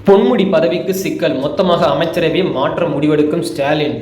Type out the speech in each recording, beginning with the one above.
பொன்முடி பதவிக்கு சிக்கல், மொத்தமாக அமைச்சரவை மாற்ற முடிவெடுக்கும் ஸ்டாலின்.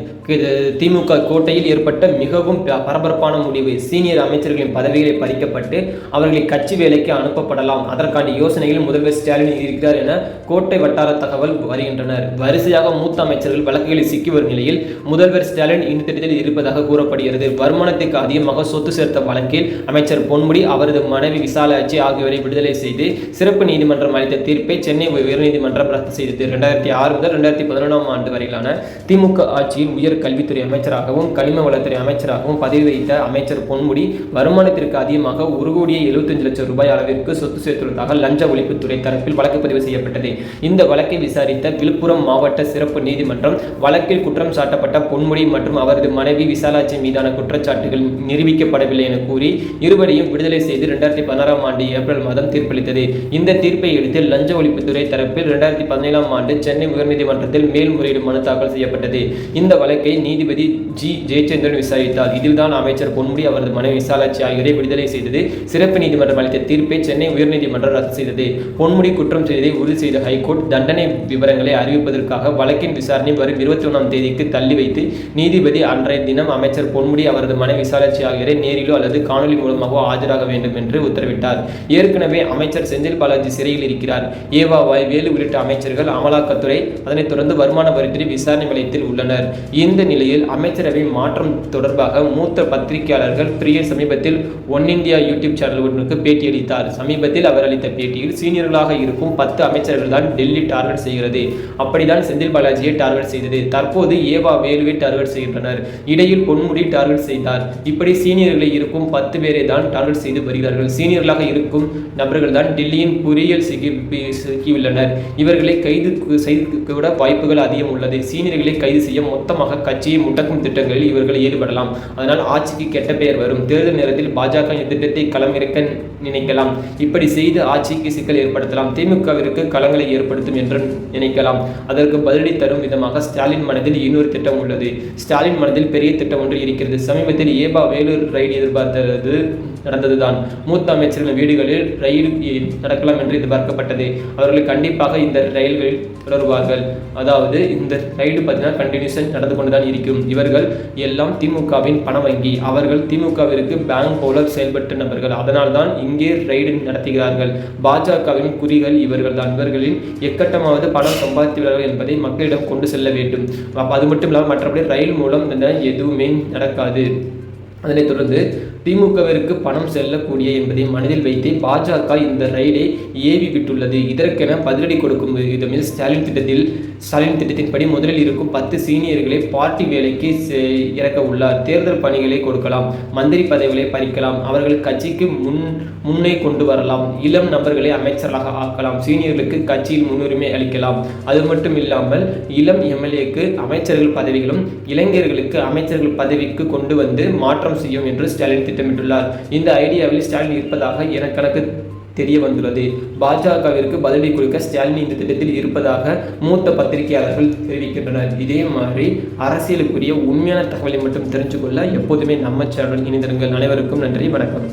திமுக கோட்டையில் ஏற்பட்ட மிகவும் பரபரப்பான முடிவு. சீனியர் அமைச்சர்களின் பதவிகளை பறிக்கப்பட்டு அவர்களை கட்சி வேலைக்கு அனுப்பப்படலாம். அதற்கான யோசனையில் முதல்வர் ஸ்டாலின் இருக்கிறார் என கோட்டை வட்டார தகவல் வருகின்றனர். வரிசையாக மூத்த அமைச்சர்கள் வழக்குகளில் சிக்கி வரும் நிலையில் முதல்வர் ஸ்டாலின் இந்த திட்டத்தில் இருப்பதாக கூறப்படுகிறது. வருமானத்துக்கு அதிகமாக சொத்து சேர்த்த வழக்கில் அமைச்சர் பொன்முடி, அவரது மனைவி விசாலாட்சி ஆகியோரை விடுதலை செய்து சிறப்பு நீதிமன்றம் அளித்த தீர்ப்பை சென்னை உயர்நீதிமன்றம் ரத்து செய்தது. 2006 முதல் 2011 ஆண்டு வரையிலான திமுக ஆட்சியில் உயர் கல்வித்துறை அமைச்சராகவும் கனிம வளத்துறை அமைச்சராகவும் பதவி வைத்த அமைச்சர் பொன்முடி வருமானத்திற்கு அதிகமாக 1,75,00,000 ரூபாய் அளவிற்கு சொத்து சேர்த்துள்ளதாக லஞ்ச ஒழிப்புத்துறை தரப்பில் வழக்கு பதிவு செய்யப்பட்டது. இந்த வழக்கை விசாரித்த விழுப்புரம் மாவட்ட சிறப்பு நீதிமன்றம் வழக்கில் குற்றம் சாட்டப்பட்ட பொன்முடி மற்றும் அவரது மனைவி விசாலாட்சி மீதான குற்றச்சாட்டுகள் நிரூபிக்கப்படவில்லை என கூறி இருவரையும் விடுதலை செய்து 2016 ஆண்டு ஏப்ரல் மாதம் தீர்ப்பளித்தது. இந்த தீர்ப்பை எடுத்து லஞ்ச ஒழிப்புத்துறை தரப்பில் 2017 ஆண்டு சென்னை உயர்நீதிமன்றத்தில் மேல்முறையீடு மனு தாக்கல் செய்யப்பட்டது. இந்த வழக்கை நீதிபதி ஜி. ஜெயச்சந்திரன் விசாரித்தார். இதில்தான் அமைச்சர் பொன்முடி, அவரது மனைவி விசாலாட்சி ஆகியோரை விடுதலை செய்தது. சிறப்பு நீதிமன்றம் அளித்த தீர்ப்பை சென்னை உயர்நீதிமன்றம் ரத்து செய்தது. பொன்முடி குற்றம் செய்ததை உறுதி செய்த ஹைகோர்ட் தண்டனை விவரங்களை அறிவிப்பதற்காக வழக்கின் விசாரணை வரும் 21ஆம் தேதிக்கு தள்ளி வைத்து நீதிபதி அன்றைய தினம் அமைச்சர் பொன்முடி, அவரது மனைவி விசாலாட்சி ஆகியோரை நேரிலோ அல்லது காணொலி மூலமாக ஆஜராக வேண்டும் என்று உத்தரவிட்டார். ஏற்கனவே அமைச்சர் செந்தில் பாலாஜி சிறையில் இருக்கிறார். ஏவாவாய், வேலு உள்ளிட்ட அமைச்சர்கள் அமலாக்கத்துறை, அதனைத் தொடர்ந்து வருமான வரித்துறை விசாரணை வளையத்தில் உள்ளனர். இந்த நிலையில் அமைச்சரவை மாற்றம் தொடர்பாக மூத்த பத்திரிகையாளர்கள் பிரியர் சமீபத்தில் ஒன் இந்தியா யூடியூப் சேனல் ஒன்றுக்கு பேட்டியளித்தார். சமீபத்தில் அவர் அளித்த பேட்டியில் சீனியர்களாக இருக்கும் 10 அமைச்சர்கள் தான் டெல்லி டார்கெட் செய்கிறது, அப்படிதான் செந்தில் பாலாஜியை டார்கெட் செய்தது, தற்போது ஏவா வேலுவை டார்கெட் செய்கின்றனர், இடையில் பொன்முடி டார்கெட் செய்தார், இப்படி சீனியர்களை இருக்கும் 10 பேரை தான் டார்கெட் செய்து வருகிறார்கள். சீனியர்களாக இருக்கும் நபர்கள் தான் டெல்லியின் பொறியியல் சிக்கியுள்ளனர். இவர்களை கைது செய்து கூட வாய்ப்புகள் அதிகம் உள்ளது. சீனியர்களை கைது செய்ய மொத்தமாக கட்சியை முடக்கும் திட்டங்களில் இவர்கள் ஈடுபடலாம். அதனால் ஆட்சிக்கு கெட்ட பெயர் வரும். தேர்தல் நேரத்தில் பாஜக இந்த திட்டத்தை களமிறக்க நினைக்கலாம். இப்படி செய்து ஆட்சிக்கு சிக்கல் ஏற்படுத்தலாம். திமுகவிற்கு களங்களை ஏற்படுத்தும் என்று நினைக்கலாம். அதற்கு பதிலடி தரும் விதமாக ஸ்டாலின் மனதில் இன்னொரு திட்டம் உள்ளது. ஸ்டாலின் மனதில் பெரிய திட்டம் ஒன்று இருக்கிறது. சமீபத்தில் ஏபா வேலூர் ரைடு எதிர்பார்த்தது நடந்ததுதான். மூத்த அமைச்சர்கள் வீடுகளில் ரயில் நடக்கலாம் என்று எதிர்பார்க்கப்பட்டது. அவர்கள் கண்டிப்பாக இந்த ரயில்களில் தொடருவார்கள். அதாவது இந்த ரைடு பார்த்தீங்கன்னா கண்டினியூஷன் நடந்து கொண்டுதான் இருக்கும். இவர்கள் எல்லாம் திமுகவின் பண வங்கி. அவர்கள் திமுகவிற்கு பேங்க் போல செயல்பட்ட நபர்கள். அதனால் தான் இங்கே ரைடு நடத்துகிறார்கள். பாஜகவின் குறிகள் இவர்கள் தான். இவர்களின் எக்கட்டமாவது பணம் சம்பாதித்துள்ளார்கள் என்பதை மக்களிடம் கொண்டு செல்ல வேண்டும். அது மட்டும் இல்லாமல் மற்றபடி ரயில் மூலம் எதுவுமே நடக்காது. அதனைத் தொடர்ந்து திமுகவிற்கு பணம் செல்லக்கூடிய என்பதை மனதில் வைத்து பாஜக இந்த ரைடை ஏவி விட்டுள்ளது. இதற்கென பதிலடி கொடுக்கும் விதமில் ஸ்டாலின் திட்டத்தின்படி முதலில் இருக்கும் 10 சீனியர்களை பார்ட்டி வேலைக்கு இறக்க உள்ளார். தேர்தல் பணிகளை கொடுக்கலாம், மந்திரி பதவிகளை பறிக்கலாம், அவர்கள் கட்சிக்கு முன்னே கொண்டு வரலாம், இளம் நபர்களை அமைச்சர்களாக ஆக்கலாம், சீனியர்களுக்கு கட்சியில் முன்னுரிமை அளிக்கலாம். அது மட்டும் இல்லாமல் இளம் எம்எல்ஏக்கு அமைச்சர்கள் பதவிகளும் இளைஞர்களுக்கு அமைச்சர்கள் பதவிக்கு கொண்டு வந்து மாற்றம் செய்யும் என்று ஸ்டாலின் திட்டமிட்டுள்ளார். இந்த ஐடியாவில் ஸ்டாலின் இருப்பதாக எனக்கு தெரிய வந்துள்ளது. பாஜகவிற்கு பதிலடி கொடுக்க ஸ்டாலின் இந்த திட்டத்தில் இருப்பதாக மூத்த பத்திரிகையாளர்கள் தெரிவிக்கின்றனர். இதே மாதிரி அரசியலுக்குரிய உண்மையான தகவலை மட்டும் தெரிஞ்சு கொள்ள எப்போதுமே நம்ம சேனல் இணைந்திருங்கள். அனைவருக்கும் நன்றி, வணக்கம்.